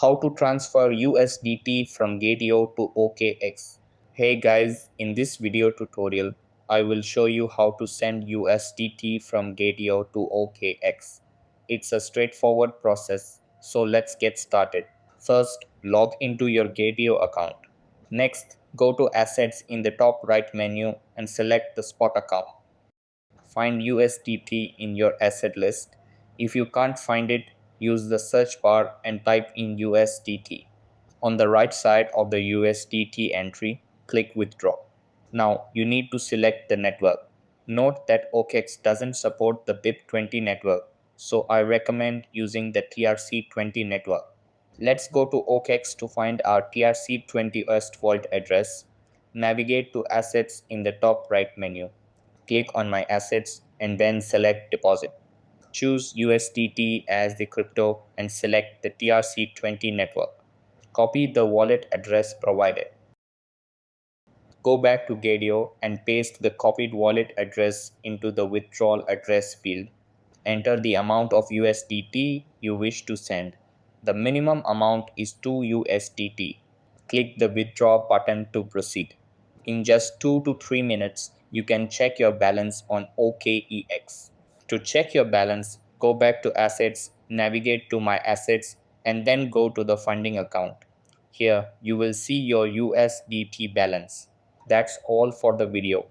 How to transfer USDT from Gateo to OKX. Hey guys, in this video tutorial, I will show you how to send USDT from Gateo to OKX. It's a straightforward process, so let's get started. First, log into your Gateo account. Next, go to Assets in the top right menu and select the spot account. Find USDT in your asset list. If you can't find it, use the search bar and type in USDT. On the right side of the USDT entry, click Withdraw. Now you need to select the network. Note that OKX doesn't support the BIP20 network, so I recommend using the TRC20 network. Let's go to OKX to find our TRC20 Usdt vault address. Navigate to Assets in the top right menu. Click on My Assets and then select Deposit. Choose USDT as the crypto and select the TRC20 network. Copy the wallet address provided. Go back to Gadio and paste the copied wallet address into the withdrawal address field. Enter the amount of USDT you wish to send. The minimum amount is 2 USDT. Click the withdraw button to proceed. In just 2 to 3 minutes, you can check your balance on OKEX. To check your balance, go back to Assets, navigate to My Assets, and then go to the funding account. Here, you will see your USDT balance. That's all for the video.